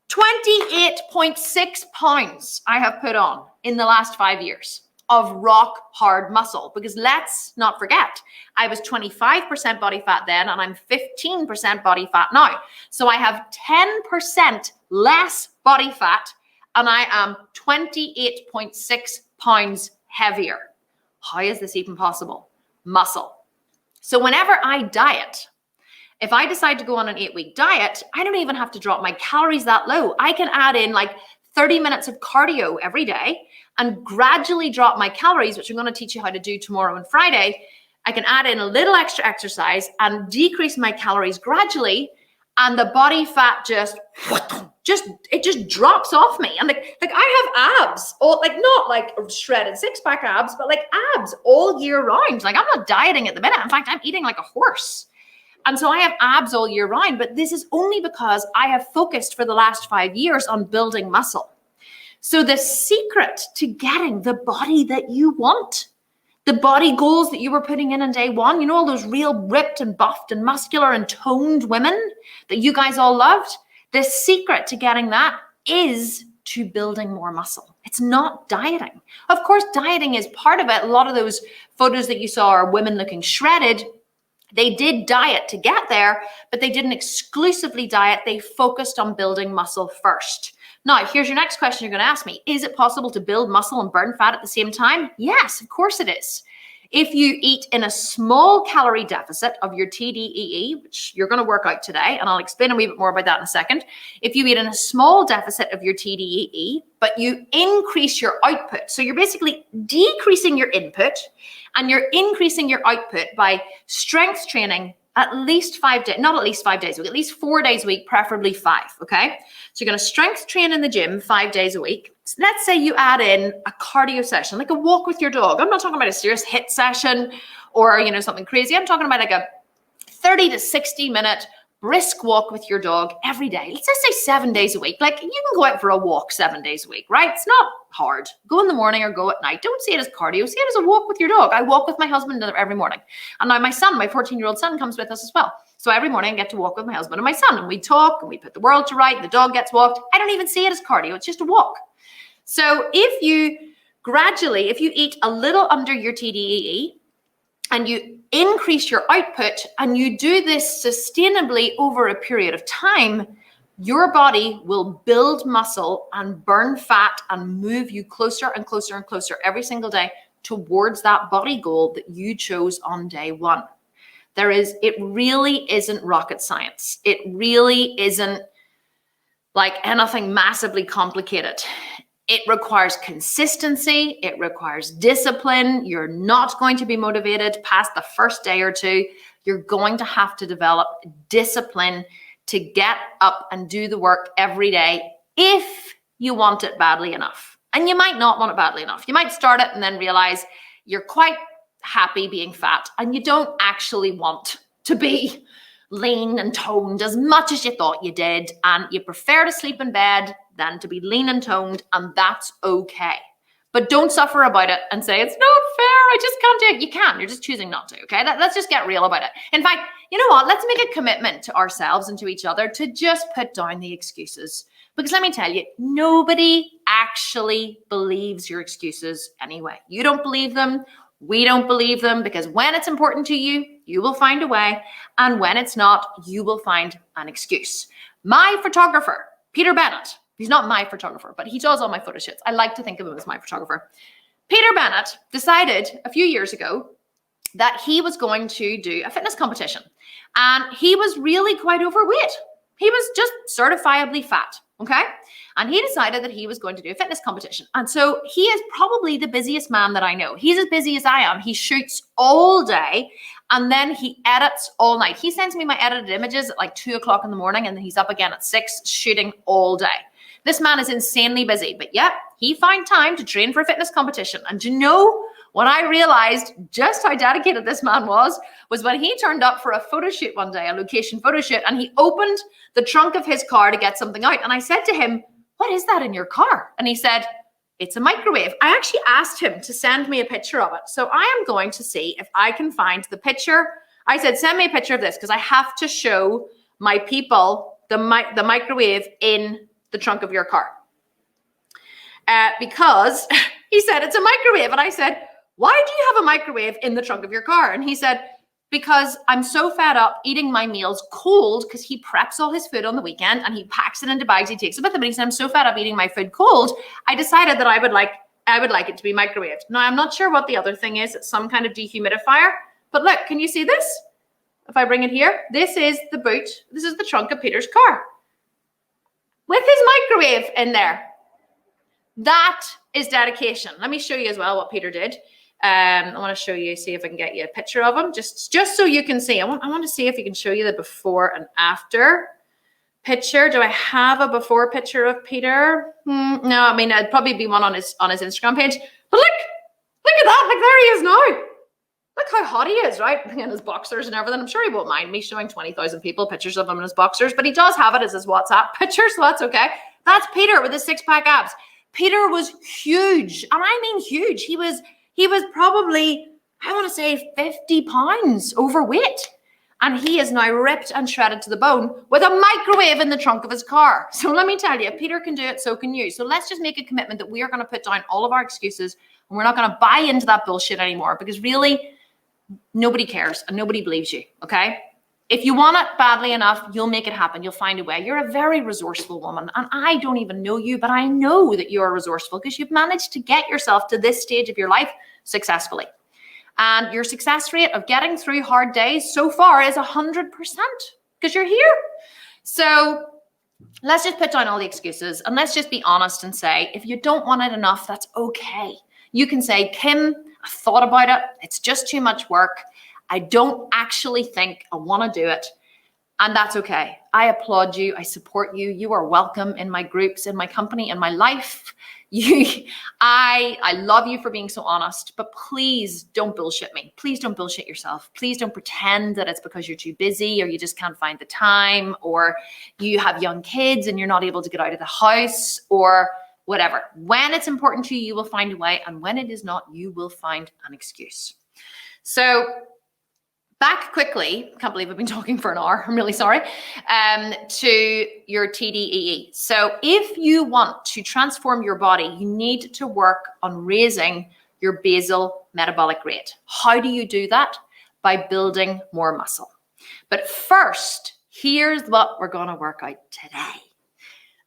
28.6 pounds I have put on in the last 5 years of rock hard muscle. Because let's not forget, I was 25% body fat then and I'm 15% body fat now. So I have 10% less body fat and I am 28.6 pounds heavier. How is this even possible? Muscle. So whenever I diet, if I decide to go on an 8-week diet, I don't even have to drop my calories that low. I can add in like 30 minutes of cardio every day and gradually drop my calories, which I'm going to teach you how to do tomorrow and Friday. I can add in a little extra exercise and decrease my calories gradually, and the body fat just drops off me. And like I have abs, all like not like shredded 6-pack abs, but like abs all year round. Like I'm not dieting at the minute. In fact, I'm eating like a horse. And so I have abs all year round, but this is only because I have focused for the last 5 years on building muscle. So the secret to getting the body that you want, the body goals that you were putting in day one, you know, all those real ripped and buffed and muscular and toned women that you guys all loved, the secret to getting that is to building more muscle. It's not dieting. Of course, dieting is part of it. A lot of those photos that you saw are women looking shredded. They did diet to get there, but they didn't exclusively diet. They focused on building muscle first. Now, here's your next question you're going to ask me. Is it possible to build muscle and burn fat at the same time? Yes, of course it is. If you eat in a small calorie deficit of your Tdee, which you're going to work out today, and I'll explain a wee bit more about that in a second. If you eat in a small deficit of your Tdee, but you increase your output, so you're basically decreasing your input and you're increasing your output by strength training, at least 5 days, not at least 5 days a week, at least 4 days a week, preferably 5, okay? So you're going to strength train in the gym 5 days a week. So let's say you add in a cardio session, like a walk with your dog. I'm not talking about a serious HIIT session or, something crazy. I'm talking about like a 30 to 60 minute brisk walk with your dog every day. Let's just say 7 days a week. Like you can go out for a walk 7 days a week, right? It's not hard. Go in the morning or go at night. Don't see it as cardio. See it as a walk with your dog. I walk with my husband every morning. And now my son, my 14-year-old son, comes with us as well. So every morning I get to walk with my husband and my son, and we talk and we put the world to right. The dog gets walked. I don't even see it as cardio. It's just a walk. So if you eat a little under your TDEE, and you increase your output and you do this sustainably over a period of time, your body will build muscle and burn fat and move you closer and closer and closer every single day towards that body goal that you chose on day one. It really isn't rocket science. It really isn't like anything massively complicated. It requires consistency. It requires discipline. You're not going to be motivated past the first day or two. You're going to have to develop discipline to get up and do the work every day if you want it badly enough. And you might not want it badly enough. You might start it and then realize you're quite happy being fat and you don't actually want to be lean and toned as much as you thought you did. And you prefer to sleep in bed than to be lean and toned, and that's okay. But don't suffer about it and say, it's not fair, I just can't do it. You can, you're just choosing not to, okay? Let's just get real about it. In fact, you know what? Let's make a commitment to ourselves and to each other to just put down the excuses. Because let me tell you, nobody actually believes your excuses anyway. You don't believe them. We don't believe them, because when it's important to you, you will find a way. And when it's not, you will find an excuse. My photographer, Peter Bennett, he's not my photographer, but he does all my photo shoots. I like to think of him as my photographer. Peter Bennett decided a few years ago that he was going to do a fitness competition. And he was really quite overweight. He was just certifiably fat, okay? And he decided that he was going to do a fitness competition. And so he is probably the busiest man that I know. He's as busy as I am. He shoots all day and then he edits all night. He sends me my edited images at like 2 o'clock in the morning, and then he's up again at 6 shooting all day. This man is insanely busy, but yeah, he found time to train for a fitness competition. And do you know what I realized just how dedicated this man was when he turned up for a photo shoot one day, a location photo shoot, and he opened the trunk of his car to get something out. And I said to him, what is that in your car? And he said, it's a microwave. I actually asked him to send me a picture of it. So I am going to see if I can find the picture. I said, send me a picture of this because I have to show my people the microwave in the trunk of your car. Because he said, it's a microwave. And I said, why do you have a microwave in the trunk of your car? And he said, because I'm so fed up eating my meals cold, because he preps all his food on the weekend and he packs it into bags, he takes it with him. But he said, I'm so fed up eating my food cold, I decided that I would like it to be microwaved. Now, I'm not sure what the other thing is. It's some kind of dehumidifier. But look, can you see this? If I bring it here, this is the boot. This is the trunk of Peter's car with his microwave in there. That is dedication. Let me show you as well what Peter did. I want to show you, see if I can get you a picture of him, just so you can see. I want to see if he can show you the before and after picture. Do I have a before picture of Peter? No, I mean, it'd probably be one on his Instagram page. But look at that. Like, there he is now. Look how hot he is, right? In his boxers and everything. I'm sure he won't mind me showing 20,000 people pictures of him in his boxers, but he does have it as his WhatsApp picture, so that's okay. That's Peter with his 6-pack abs. Peter was huge, and I mean huge. He was probably, I want to say, 50 pounds overweight. And he is now ripped and shredded to the bone with a microwave in the trunk of his car. So let me tell you, if Peter can do it, so can you. So let's just make a commitment that we are going to put down all of our excuses and we're not going to buy into that bullshit anymore, because really nobody cares and nobody believes you, okay? If you want it badly enough, you'll make it happen. You'll find a way. You're a very resourceful woman. And I don't even know you, but I know that you're resourceful because you've managed to get yourself to this stage of your life successfully. And your success rate of getting through hard days so far is 100% because you're here. So let's just put down all the excuses and let's just be honest and say, if you don't want it enough, that's okay. You can say, Kim, I thought about it. It's just too much work. I don't actually think I want to do it. And that's okay. I applaud you. I support you. You are welcome in my groups, in my company, in my life. I love you for being so honest, but please don't bullshit me. Please don't bullshit yourself. Please don't pretend that it's because you're too busy or you just can't find the time or you have young kids and you're not able to get out of the house or whatever. When it's important to you, you will find a way. And when it is not, you will find an excuse. So back quickly, can't believe I've been talking for an hour, I'm really sorry, to your TDEE. So if you want to transform your body, you need to work on raising your basal metabolic rate. How do you do that? By building more muscle. But first, here's what we're going to work out today.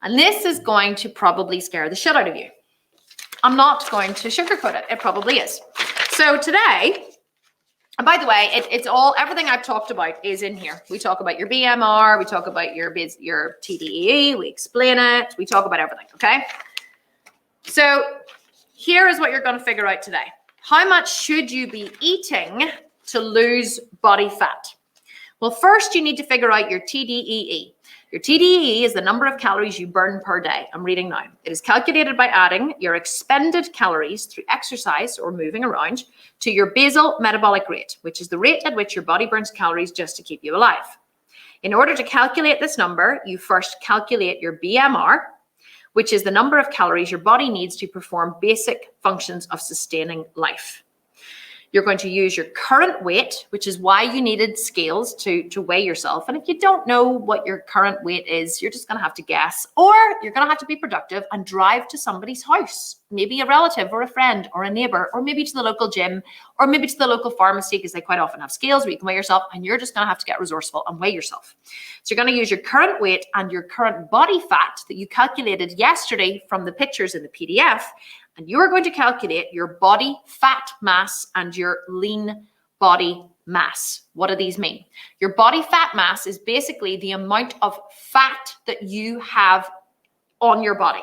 And this is going to probably scare the shit out of you. I'm not going to sugarcoat it. It probably is. So today, and by the way, it's all, everything I've talked about is in here. We talk about your BMR, we talk about your TDEE, we explain it, we talk about everything, okay? So here is what you're going to figure out today. How much should you be eating to lose body fat? Well, first you need to figure out your TDEE. Your TDEE is the number of calories you burn per day. I'm reading now. It is calculated by adding your expended calories through exercise or moving around to your basal metabolic rate, which is the rate at which your body burns calories just to keep you alive. In order to calculate this number, you first calculate your BMR, which is the number of calories your body needs to perform basic functions of sustaining life. You're going to use your current weight, which is why you needed scales to weigh yourself. And if you don't know what your current weight is, you're just going to have to guess, or you're going to have to be productive and drive to somebody's house, maybe a relative or a friend or a neighbor, or maybe to the local gym, or maybe to the local pharmacy, because they quite often have scales where you can weigh yourself, and you're just going to have to get resourceful and weigh yourself. So you're going to use your current weight and your current body fat that you calculated yesterday from the pictures in the PDF, and you are going to calculate your body fat mass and your lean body mass. What do these mean? Your body fat mass is basically the amount of fat that you have on your body.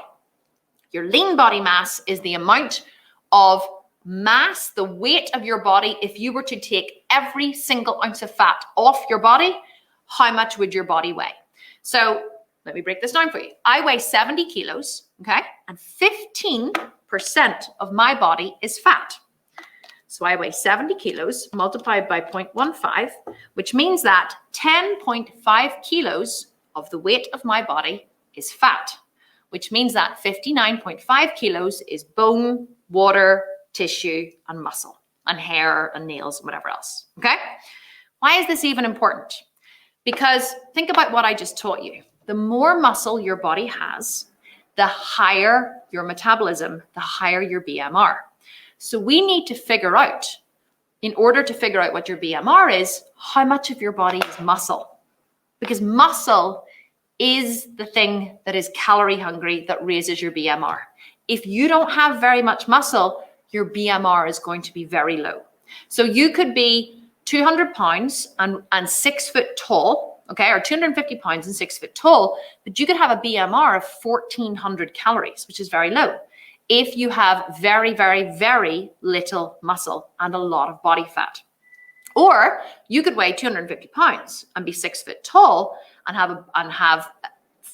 Your lean body mass is the amount of mass, the weight of your body. If you were to take every single ounce of fat off your body, how much would your body weigh? So let me break this down for you. I weigh 70 kilos, okay? And 15% of my body is fat. So I weigh 70 kilos multiplied by 0.15, which means that 10.5 kilos of the weight of my body is fat, which means that 59.5 kilos is bone, water, tissue, and muscle, and hair, and nails, and whatever else, okay? Why is this even important? Because think about what I just taught you. The more muscle your body has, the higher your metabolism, the higher your BMR. So we need to figure out, in order to figure out what your BMR is, how much of your body is muscle. Because muscle is the thing that is calorie hungry that raises your BMR. If you don't have very much muscle, your BMR is going to be very low. So you could be 200 pounds and 6 foot tall, okay, or 250 pounds and 6 foot tall, but you could have a BMR of 1,400 calories, which is very low. If you have very, very, very little muscle and a lot of body fat. Or you could weigh 250 pounds and be 6 foot tall and have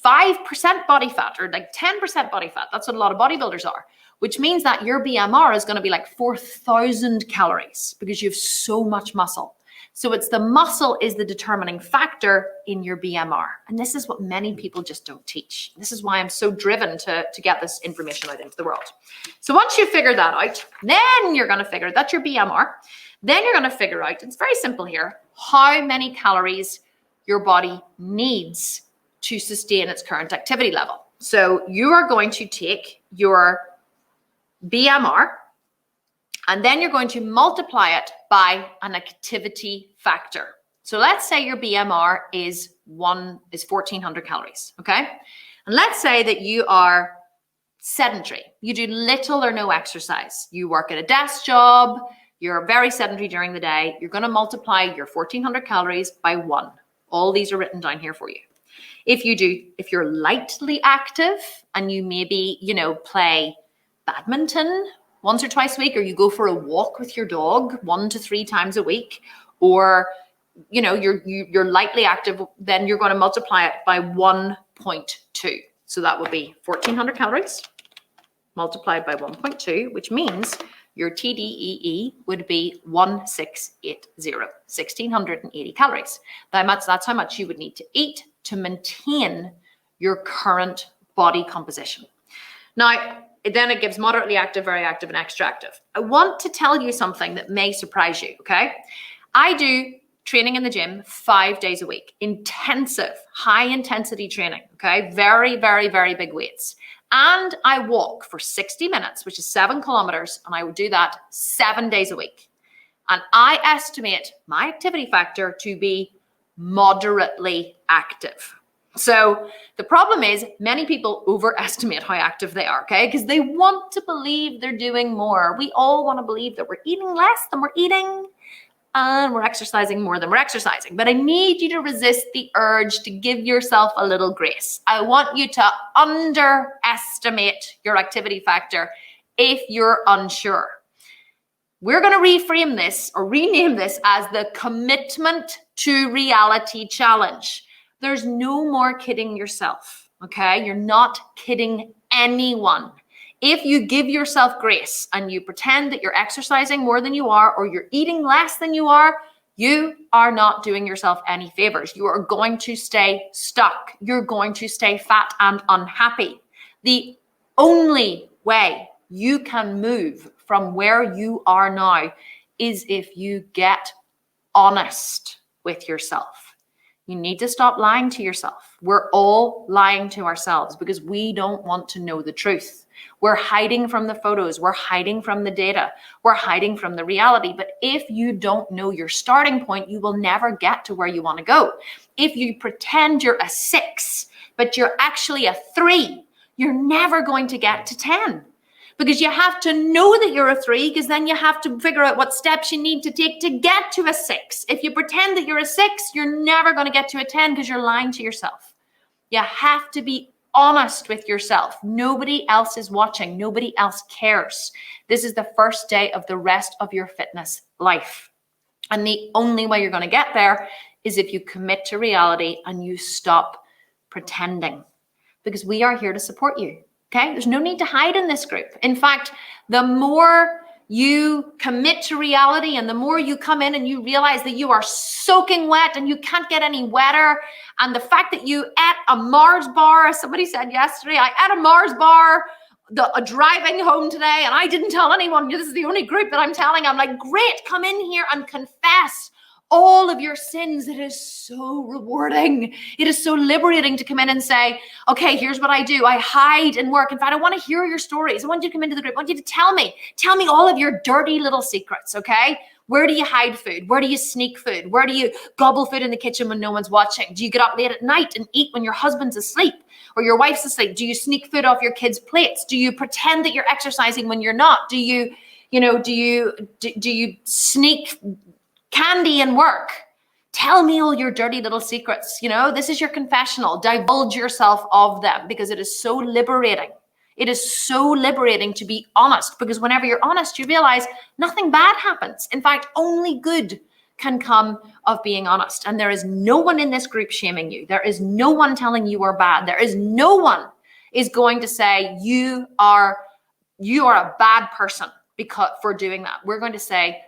5% body fat or like 10% body fat. That's what a lot of bodybuilders are, which means that your BMR is going to be like 4,000 calories because you have so much muscle. So it's the muscle is the determining factor in your BMR. And this is what many people just don't teach. This is why I'm so driven to get this information out into the world. So once you figure that out, then you're going to figure that's your BMR. Then you're going to figure out, it's very simple here, how many calories your body needs to sustain its current activity level. So you are going to take your BMR, and then you're going to multiply it by an activity factor. So let's say your BMR is 1,400 calories, okay? And let's say that you are sedentary. You do little or no exercise. You work at a desk job. You're very sedentary during the day. You're going to multiply your 1,400 calories by 1. All these are written down here for you. If you're lightly active and you maybe, play badminton once or twice a week, or you go for a walk with your dog 1 to 3 times a week, or you're lightly active, then you're going to multiply it by 1.2. So that would be 1,400 calories multiplied by 1.2, which means your TDEE would be 1680, 1,680 calories. That's how much you would need to eat to maintain your current body composition. Now, then it gives moderately active, very active, and extra active. I want to tell you something that may surprise you, okay? I do training in the gym 5 days a week, intensive, high intensity training, okay? Very, very, very big weights. And I walk for 60 minutes, which is 7 kilometers, and I would do that 7 days a week. And I estimate my activity factor to be moderately active. So the problem is many people overestimate how active they are, okay? Because they want to believe they're doing more. We all want to believe that we're eating less than we're eating, and we're exercising more than we're exercising. But I need you to resist the urge to give yourself a little grace. I want you to underestimate your activity factor if you're unsure. We're going to reframe this or rename this as the Commitment to Reality Challenge. There's no more kidding yourself, okay? You're not kidding anyone. If you give yourself grace and you pretend that you're exercising more than you are or you're eating less than you are not doing yourself any favors. You are going to stay stuck. You're going to stay fat and unhappy. The only way you can move from where you are now is if you get honest with yourself. You need to stop lying to yourself. We're all lying to ourselves because we don't want to know the truth. We're hiding from the photos. We're hiding from the data. We're hiding from the reality. But if you don't know your starting point, you will never get to where you want to go. If you pretend you're a 6, but you're actually a 3, you're never going to get to 10. Because you have to know that you're a 3, because then you have to figure out what steps you need to take to get to a 6. If you pretend that you're a 6, you're never going to get to a 10 because you're lying to yourself. You have to be honest with yourself. Nobody else is watching. Nobody else cares. This is the first day of the rest of your fitness life. And the only way you're going to get there is if you commit to reality and you stop pretending, because we are here to support you. Okay, there's no need to hide in this group. In fact, the more you commit to reality and the more you come in and you realize that you are soaking wet and you can't get any wetter, and the fact that you ate a Mars bar, as somebody said yesterday, I ate a Mars bar driving home today and I didn't tell anyone. This is the only group that I'm telling. I'm like, great, come in here and confess all of your sins. It is so rewarding. It is so liberating to come in and say, okay, here's what I do. I hide and work. In fact, I want to hear your stories. I want you to come into the group. I want you to tell me all of your dirty little secrets, okay? Where do you hide food? Where do you sneak food? Where do you gobble food in the kitchen when no one's watching? Do you get up late at night and eat when your husband's asleep or your wife's asleep? Do you sneak food off your kids' plates? Do you pretend that you're exercising when you're not? Do you sneak candy and work? Tell me all your dirty little secrets. This is your confessional. Divulge yourself of them because it is so liberating. It is so liberating to be honest, because whenever you're honest, you realize nothing bad happens. In fact, only good can come of being honest. And there is no one in this group shaming you. There is no one telling you are bad. There is no one is going to say you are a bad person for doing that. We're going to say,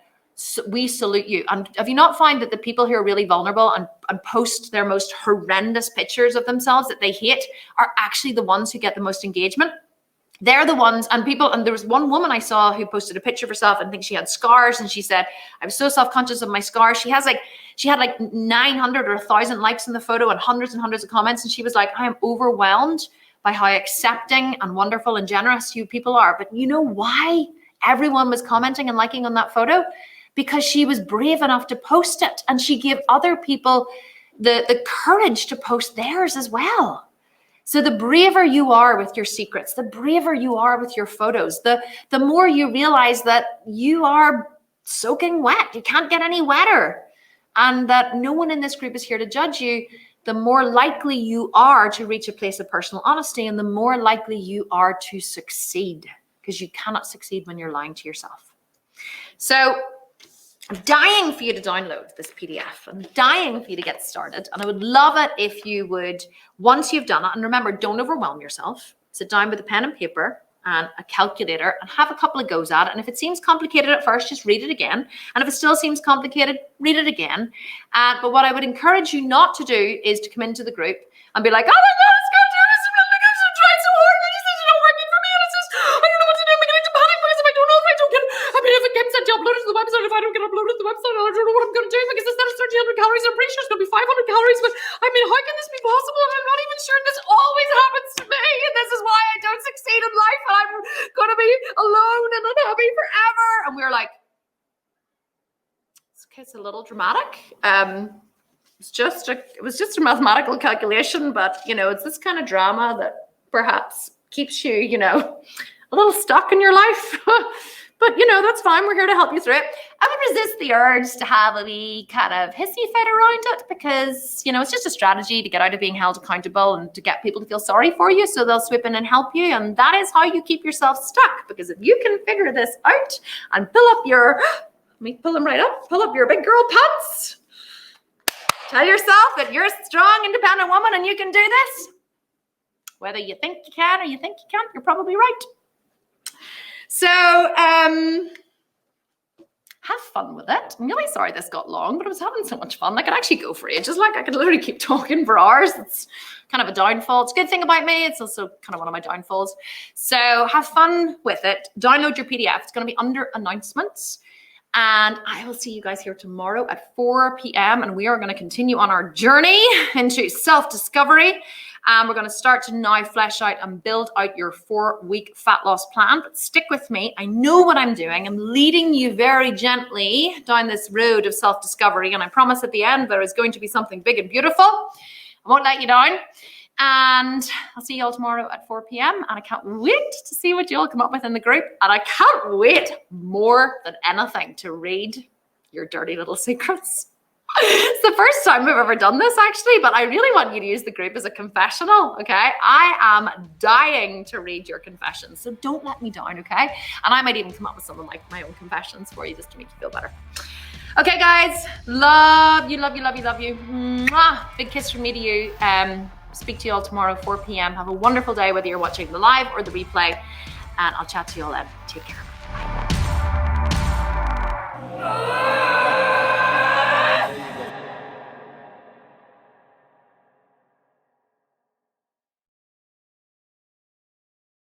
we salute you. And have you not found that the people who are really vulnerable and post their most horrendous pictures of themselves that they hate are actually the ones who get the most engagement? They're the ones, and there was one woman I saw who posted a picture of herself and I think she had scars, and she said, I was so self-conscious of my scars. She had like 900 or 1,000 likes in the photo and hundreds of comments, and she was like, I am overwhelmed by how accepting and wonderful and generous you people are. But you know why everyone was commenting and liking on that photo? Because she was brave enough to post it, and she gave other people the courage to post theirs as well. So the braver you are with your secrets, the braver you are with your photos, the more you realize that you are soaking wet. You can't get any wetter, and that no one in this group is here to judge you, the more likely you are to reach a place of personal honesty, and the more likely you are to succeed, because you cannot succeed when you're lying to yourself. So I'm dying for you to download this PDF. I'm dying for you to get started. And I would love it if you would, once you've done it, and remember, don't overwhelm yourself. Sit down with a pen and paper and a calculator and have a couple of goes at it. And if it seems complicated at first, just read it again. And if it still seems complicated, read it again. But what I would encourage you not to do is to come into the group and be like, oh my God, it's going to do this. I'm trying so hard. This is not working for me. And it's just, I don't know what to do. I'm beginning to panic because if I don't know if I don't get, I mean, if it gets sent to upload it to the website, if I don't get uploaded to the website, I don't know what I'm going to do because instead of 1,300 calories, I'm pretty sure it's going to be 500 calories. But I mean, how can this be possible? And I'm not even sure this always happens to me. And this is why I don't succeed in life. And I'm going to be alone and unhappy forever. And we were like, it's a little dramatic. It was just a mathematical calculation, but you know, it's this kind of drama that perhaps keeps you, you know, a little stuck in your life. But you know, that's fine. We're here to help you through it. I would resist the urge to have a wee kind of hissy fit around it because, you know, it's just a strategy to get out of being held accountable and to get people to feel sorry for you so they'll swoop in and help you. And that is how you keep yourself stuck, because if you can figure this out and pull up your, let me pull them right up, pull up your big girl pants. Tell yourself that you're a strong, independent woman and you can do this. Whether you think you can or you think you can't, you're probably right. So have fun with it. I'm really sorry this got long, but I was having so much fun. I could actually go for ages. Like I could literally keep talking for hours. It's kind of a downfall. It's a good thing about me. It's also kind of one of my downfalls. So have fun with it. Download your PDF. It's going to be under announcements. And I will see you guys here tomorrow at 4 p.m. And we are going to continue on our journey into self-discovery. We're going to start to now flesh out and build out your 4-week fat loss plan. But stick with me. I know what I'm doing. I'm leading you very gently down this road of self-discovery. And I promise at the end, there is going to be something big and beautiful. I won't let you down. And I'll see you all tomorrow at 4 p.m. And I can't wait to see what you all come up with in the group. And I can't wait more than anything to read your dirty little secrets. It's the first time we've ever done this, actually, but I really want you to use the group as a confessional, okay? I am dying to read your confessions, so don't let me down, okay? And I might even come up with some of my own confessions for you just to make you feel better. Okay, guys, love you, love you, love you, love you. Mwah. Big kiss from me to you. Speak to you all tomorrow, 4 p.m. Have a wonderful day, whether you're watching the live or the replay, and I'll chat to you all then. Take care.